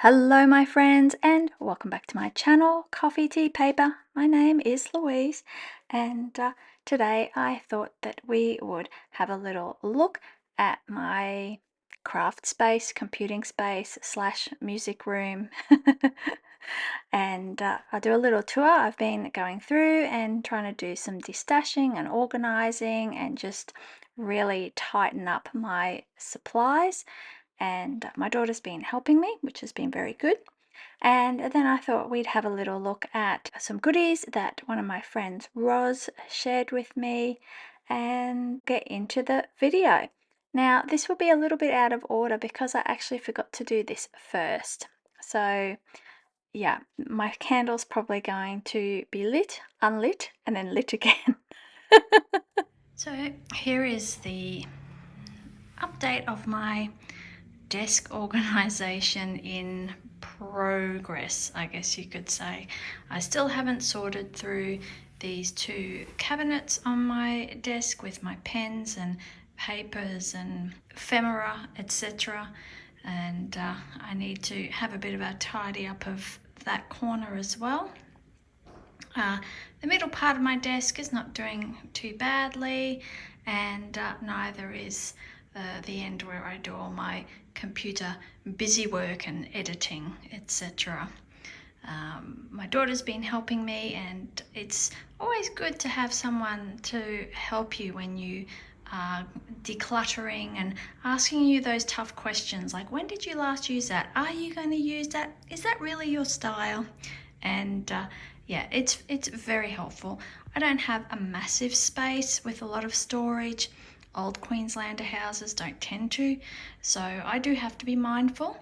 Hello my friends and welcome back to my channel, Coffee Tea Paper. My name is Louise and today I thought that we would have a little look at my craft space, computing space / music room and I'll do a little tour. I've been going through and trying to do some destashing and organizing and just really tighten up my supplies. And my daughter's been helping me, which has been very good. And then I thought we'd have a little look at some goodies that one of my friends, Roz, shared with me and get into the video. Now, this will be a little bit out of order because I actually forgot to do this first. So, yeah, my candle's probably going to be lit, unlit, and then lit again. So, here is the update of my desk organization in progress, I guess you could say. I still haven't sorted through these two cabinets on my desk with my pens and papers and ephemera, etc. And I need to have a bit of a tidy up of that corner as well. The middle part of my desk is not doing too badly, and neither is the end where I do all my computer busy work and editing, etc. My daughter's been helping me, and it's always good to have someone to help you when you are decluttering and asking you those tough questions like, when did you last use that? Are you going to use that? Is that really your style? And yeah, it's very helpful. I don't have a massive space with a lot of storage. Old Queenslander houses don't tend to, so I do have to be mindful.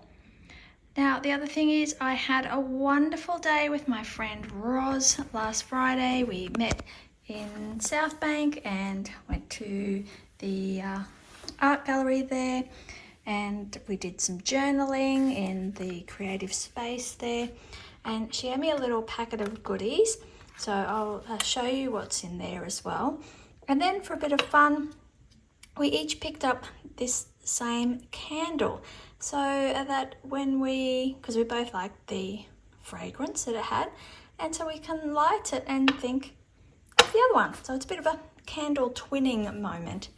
Now, the other thing is I had a wonderful day with my friend Roz last Friday. We met in South Bank and went to the art gallery there, and we did some journaling in the creative space there, and she gave me a little packet of goodies, so I'll show you what's in there as well. And then for a bit of fun, we each picked up this same candle, so that when because we both liked the fragrance that it had, and so we can light it and think of the other one. So it's a bit of a candle twinning moment.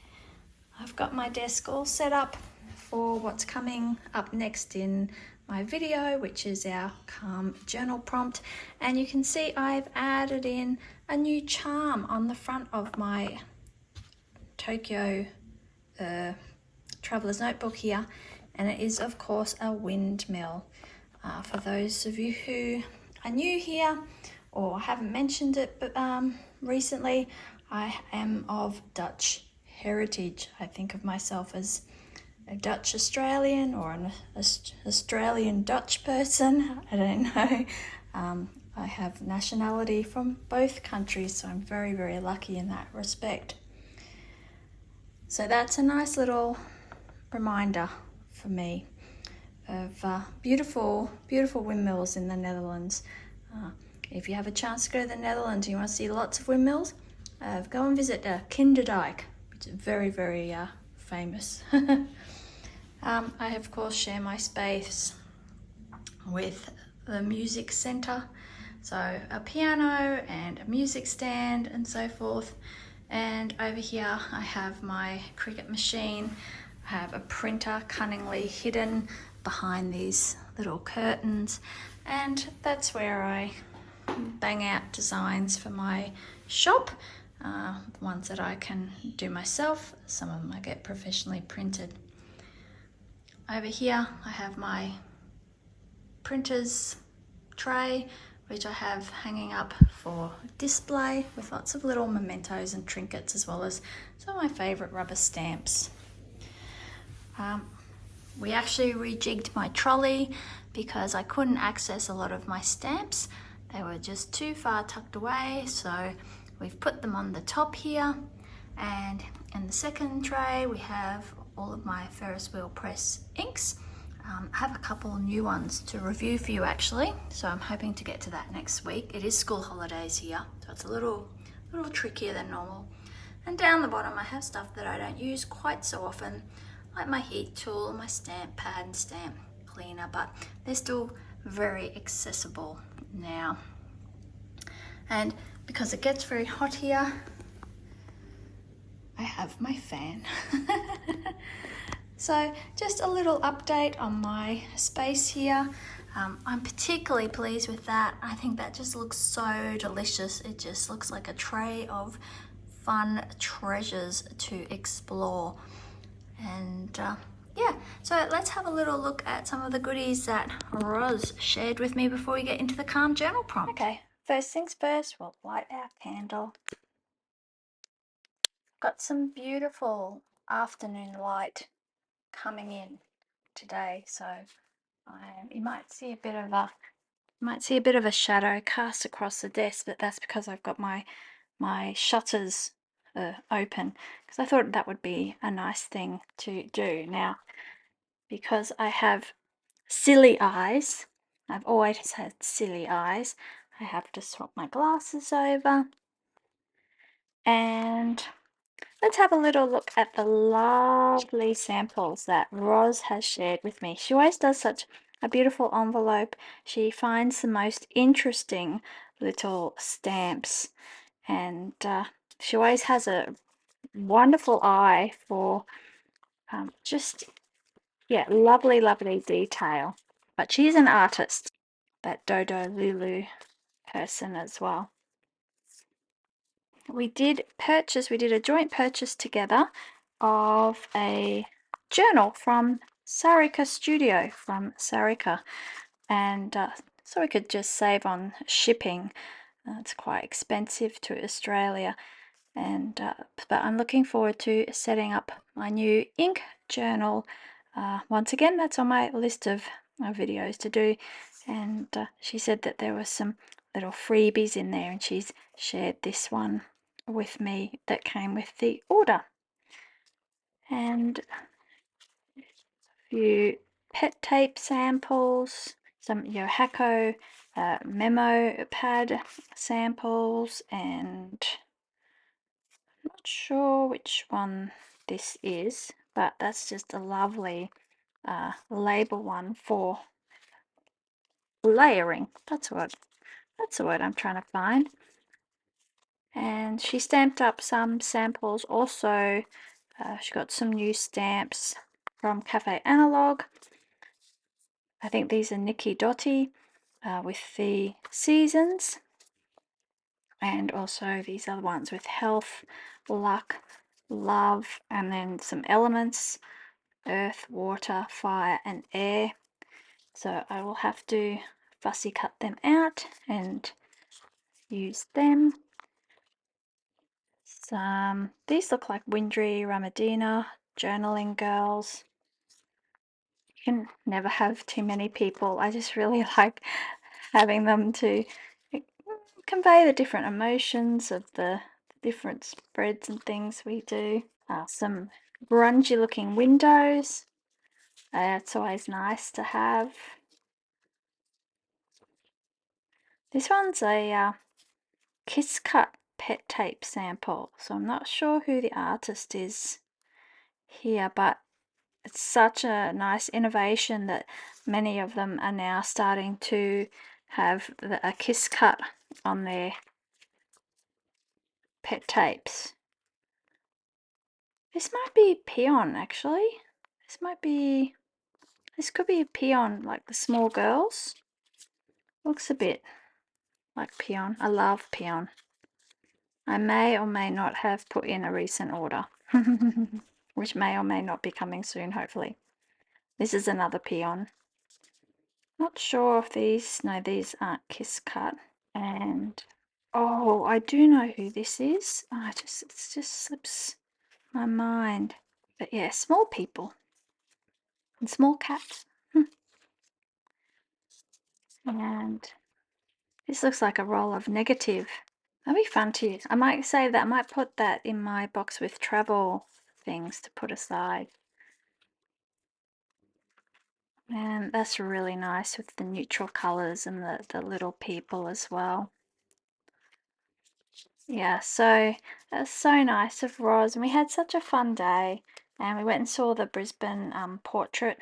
I've got my desk all set up for what's coming up next in my video, which is our calm journal prompt, and you can see I've added in a new charm on the front of my Tokyo traveler's notebook here, and it is of course a windmill. For those of you who are new here or haven't mentioned it but recently, I am of Dutch heritage. I think of myself as a Dutch Australian or an Australian Dutch person. I don't know. I have nationality from both countries, so I'm very, very lucky in that respect. So that's a nice little reminder for me of beautiful, beautiful windmills in the Netherlands. If you have a chance to go to the Netherlands and you want to see lots of windmills, go and visit Kinderdijk, which is very, very famous. I of course share my space with the music centre, so a piano and a music stand and so forth. And over here I have my cricket machine. I have a printer cunningly hidden behind these little curtains, and that's where I bang out designs for my shop. The ones that I can do myself, some of them I get professionally printed. Over here I have my printer's tray, which I have hanging up for display with lots of little mementos and trinkets, as well as some of my favourite rubber stamps. We actually rejigged my trolley because I couldn't access a lot of my stamps. They were just too far tucked away, so we've put them on the top here, and in the second tray we have all of my Ferris wheel press inks. I have a couple new ones to review for you actually, so I'm hoping to get to that next week. It is school holidays here, so it's a little trickier than normal. And down the bottom I have stuff that I don't use quite so often, like my heat tool, my stamp pad and stamp. cleaner, but they're still very accessible now. And because it gets very hot here, I have my fan. So just a little update on my space here. I'm particularly pleased with that. I think that just looks so delicious. It just looks like a tray of fun treasures to explore. And yeah, so let's have a little look at some of the goodies that Roz shared with me before we get into the calm journal prompt. Okay, first things first, we'll light our candle. Got some beautiful afternoon light coming in today, so you might see a bit of a shadow cast across the desk, but that's because I've got my shutters open, because I thought that would be a nice thing to do. Now, because I have silly eyes, I've always had silly eyes, I have to swap my glasses over. And let's have a little look at the lovely samples that Roz has shared with me. She always does such a beautiful envelope. She finds the most interesting little stamps, and she always has a wonderful eye for just, yeah, lovely, lovely detail. But she's an artist, that Dodo Lulu person as well. We did a joint purchase together of a journal from Sarika Studio from Sarika, and so we could just save on shipping. It's quite expensive to Australia, and but I'm looking forward to setting up my new ink journal. Once again, that's on my list of videos to do, and she said that there were some little freebies in there, and she's shared this one with me that came with the order. And a few pet tape samples, some Yohako memo pad samples, and I'm not sure which one this is, but that's just a lovely label one for layering. That's the word I'm trying to find. And she stamped up some samples also. She got some new stamps from Cafe Analog. I think these are Nikki Dotti with the seasons, and also these other ones with health, luck, love, and then some elements: earth, water, fire, and air. So I will have to fussy cut them out and use them. These look like Windry Ramadina journaling girls. You can never have too many people. I just really like having them to convey the different emotions of the different spreads and things we do. Some grungy looking windows. It's always nice to have. This one's a Kiss Cut pet tape sample, so I'm not sure who the artist is here, but it's such a nice innovation that many of them are now starting to have a kiss cut on their pet tapes. This might be peon, actually. This could be a peon, like the small girls. Looks a bit like peon. I love peon. I may or may not have put in a recent order, which may or may not be coming soon, hopefully. This is another peon. Not sure if these aren't kiss cut. And oh, I do know who this is. It just slips my mind. But yeah, small people and small cats. And this looks like a roll of negative. That'd be fun too. I might save that. I might put that in my box with travel things to put aside. And that's really nice with the neutral colors and the little people as well. Yeah, so that's so nice of Roz, and we had such a fun day, and we went and saw the Brisbane portrait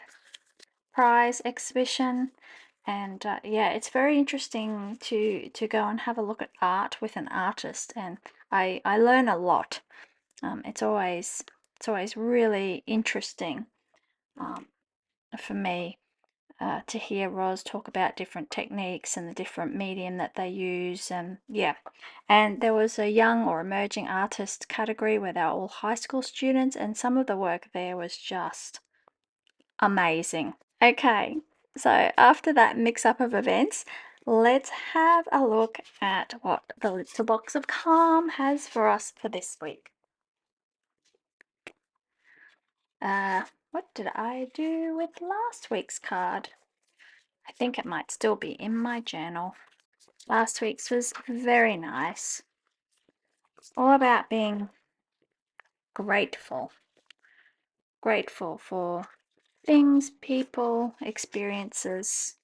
prize exhibition. And yeah, it's very interesting to go and have a look at art with an artist, and I learn a lot. It's always really interesting for me to hear Roz talk about different techniques and the different medium that they use. And yeah, and there was a young or emerging artist category where they were all high school students, and some of the work there was just amazing. Okay, so after that mix up of events, let's have a look at what the little box of calm has for us for this week. What did I do with last week's card? I think it might still be in my journal. Last week's was very nice. All about being grateful. Grateful for things, people, experiences,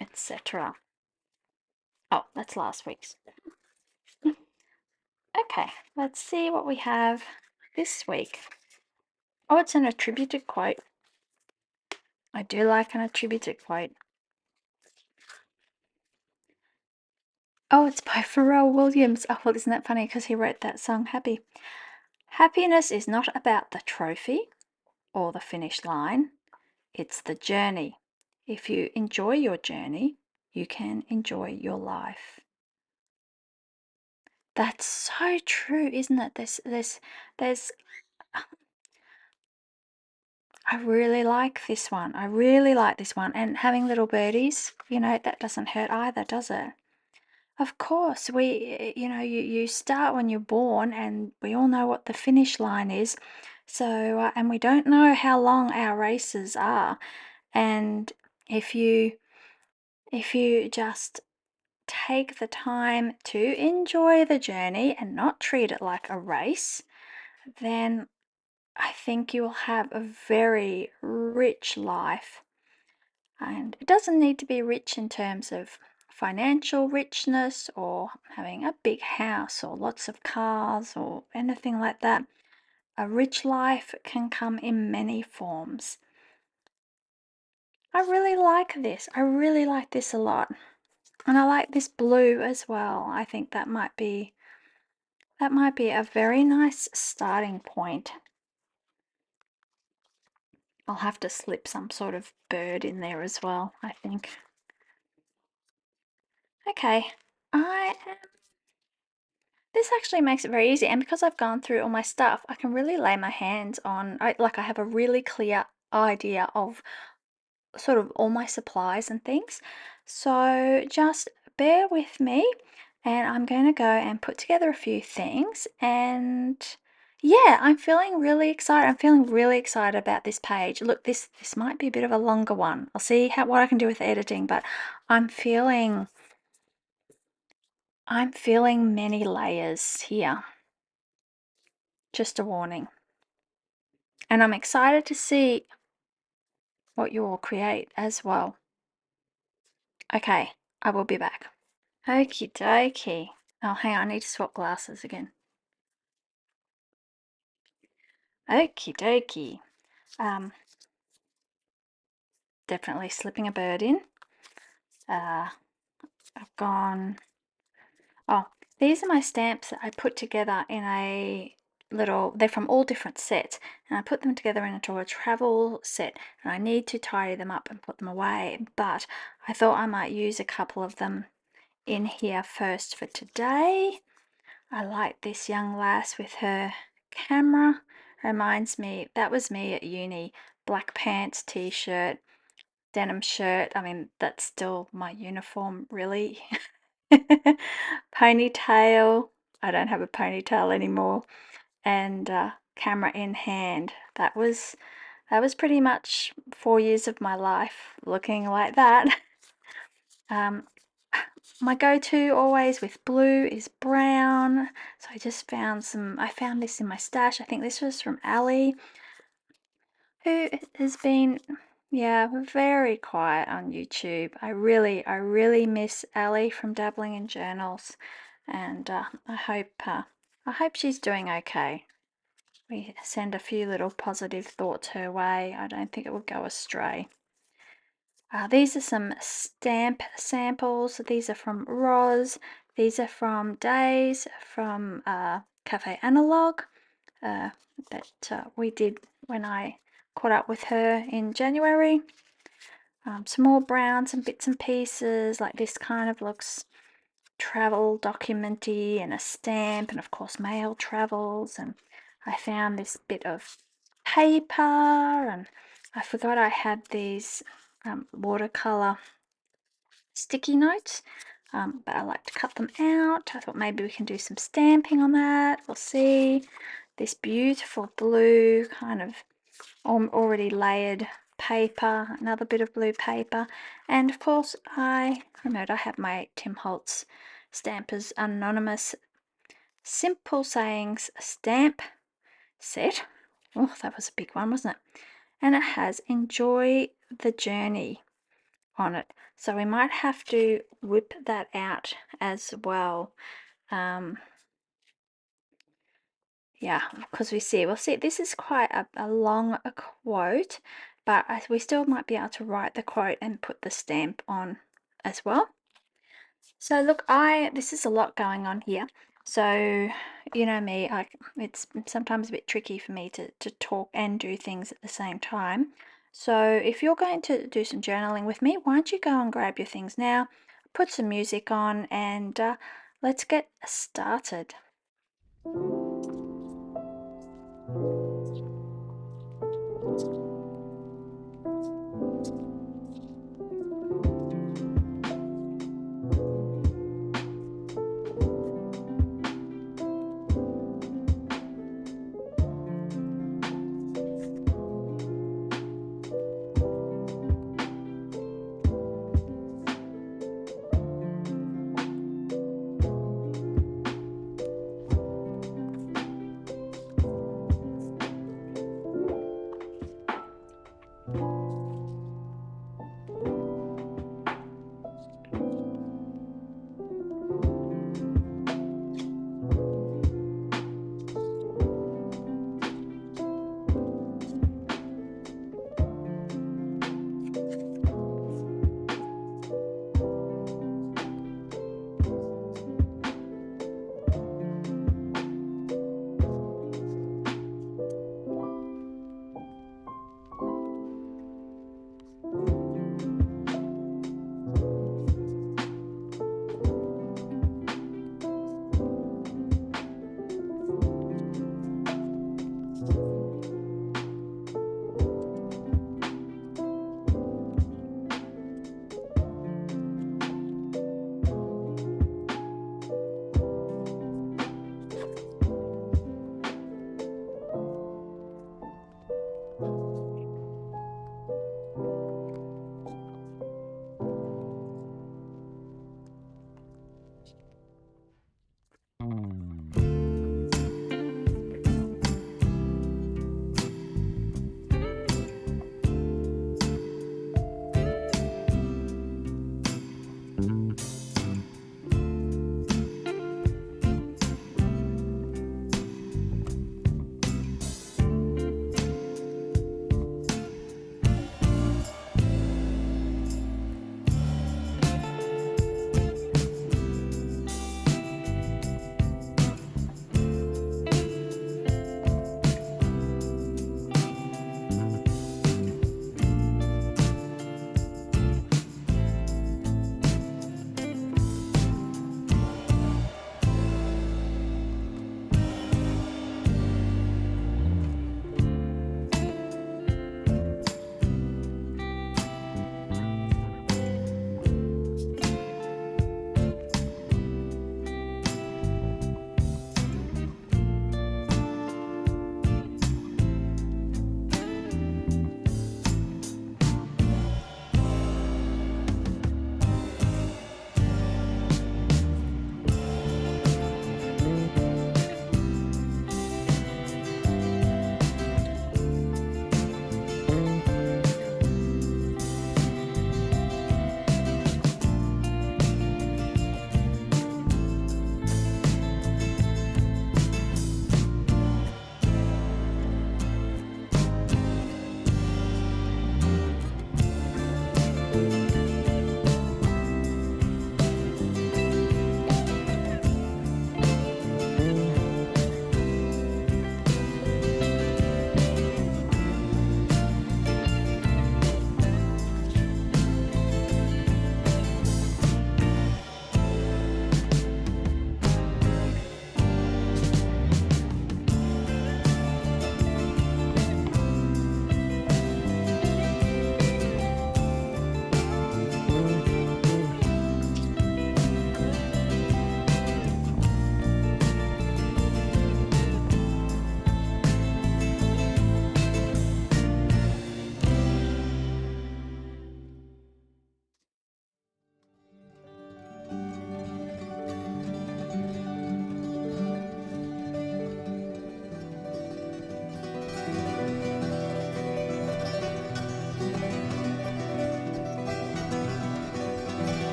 etc. Oh, that's last week's. Okay, let's see what we have this week. Oh, it's an attributed quote. I do like an attributed quote. Oh, it's by Pharrell Williams. Oh, well, isn't that funny because he wrote that song, Happy. Happiness is not about the trophy or the finish line. It's the journey. If you enjoy your journey, you can enjoy your life. That's so true, isn't it? There's I really like this one. I really like this one. And having little birdies, that doesn't hurt either, does it? Of course, you start when you're born, and we all know what the finish line is. So, and we don't know how long our races are. And if you just take the time to enjoy the journey and not treat it like a race, then I think you'll have a very rich life. And it doesn't need to be rich in terms of financial richness or having a big house or lots of cars or anything like that. A rich life can come in many forms. I really like this. I really like this a lot. And I like this blue as well. I think that might be a very nice starting point. I'll have to slip some sort of bird in there as well, I think. Okay, this actually makes it very easy, and because I've gone through all my stuff, I can really lay my hands on, I have a really clear idea of sort of all my supplies and things. So just bear with me, and I'm going to go and put together a few things. And yeah, I'm feeling really excited. I'm feeling really excited about this page. Look, this might be a bit of a longer one. I'll see what I can do with editing, but I'm feeling many layers here. Just a warning. And I'm excited to see what you all create as well. Okay, I will be back. Okie dokie. Oh, hang on, I need to swap glasses again. Okie dokie. Definitely slipping a bird in. I've gone. Oh, these are my stamps that I put together in a little. They're from all different sets, and I put them together into a travel set. And I need to tidy them up and put them away. But I thought I might use a couple of them in here first for today. I like this young lass with her camera. Reminds me, that was me at uni. Black pants, t-shirt, denim shirt. I mean, that's still my uniform, really. Ponytail. I don't have a ponytail anymore. And camera in hand. That was pretty much 4 years of my life looking like that. My go-to always with blue is brown. So I just found I found this in my stash. I think this was from Ali, who has been, yeah, very quiet on YouTube. I really miss Ali from dabbling in journals, and I hope she's doing okay. we send a few little positive thoughts her way. I don't think it would go astray. These are some stamp samples. These are from Roz. These are from Days from Cafe Analog that we did when I caught up with her in January. Some more browns and bits and pieces. Like this kind of looks travel documenty, and a stamp, and of course mail travels. And I found this bit of paper, and I forgot I had these watercolor sticky notes, but I like to cut them out. I thought maybe we can do some stamping on that. We'll see. This beautiful blue kind of already layered paper, another bit of blue paper, and of course I remembered I have my Tim Holtz Stampers Anonymous Simple Sayings stamp set. Oh, that was a big one, wasn't it? And it has Enjoy the Journey on it, so we might have to whip that out as well. Yeah, because we'll see, this is quite a long quote, but we still might be able to write the quote and put the stamp on as well. So look, this is a lot going on here. So you know me, it's sometimes a bit tricky for me to talk and do things at the same time. So if you're going to do some journaling with me, why don't you go and grab your things now, put some music on, and let's get started.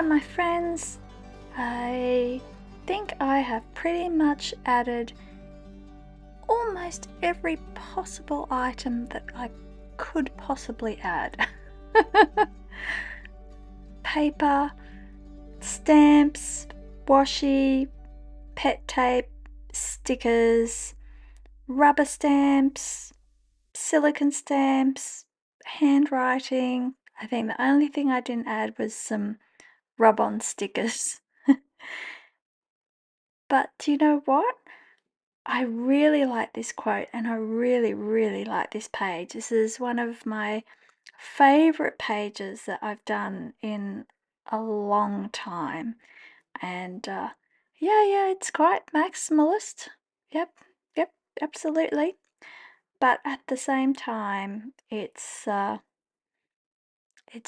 my friends, I think I have pretty much added almost every possible item that I could possibly add. Paper, stamps, washi, pet tape, stickers, rubber stamps, silicone stamps, handwriting. I think the only thing I didn't add was some rub-on stickers. But do you know what? I really like this quote and I really, really like this page. This is one of my favorite pages that I've done in a long time. And yeah, it's quite maximalist. Yep, yep, absolutely. But at the same time, it's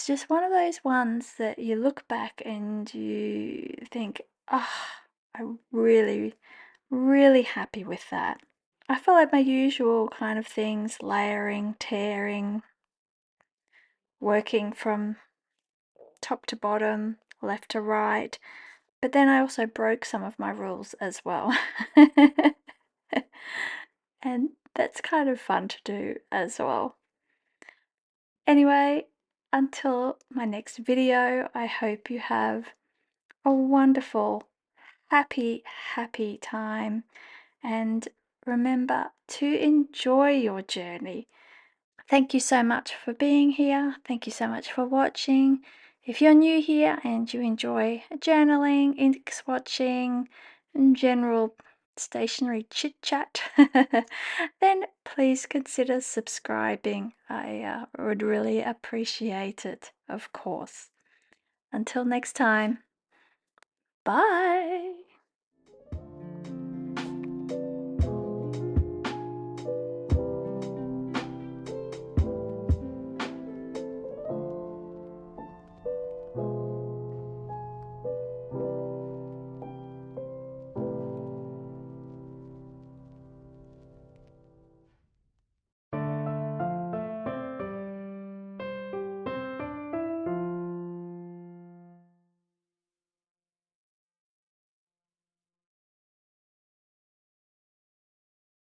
just one of those ones that you look back and you think, ah, I'm really, really happy with that. I followed my usual kind of things, layering, tearing, working from top to bottom, left to right, but then I also broke some of my rules as well. And that's kind of fun to do as well. Anyway, until my next video, I hope you have a wonderful, happy, happy time. And remember to enjoy your journey. Thank you so much for being here. Thank you so much for watching. If you're new here and you enjoy journaling, index watching, and general stationary chit chat, then please consider subscribing. I would really appreciate it, of course. Until next time, bye.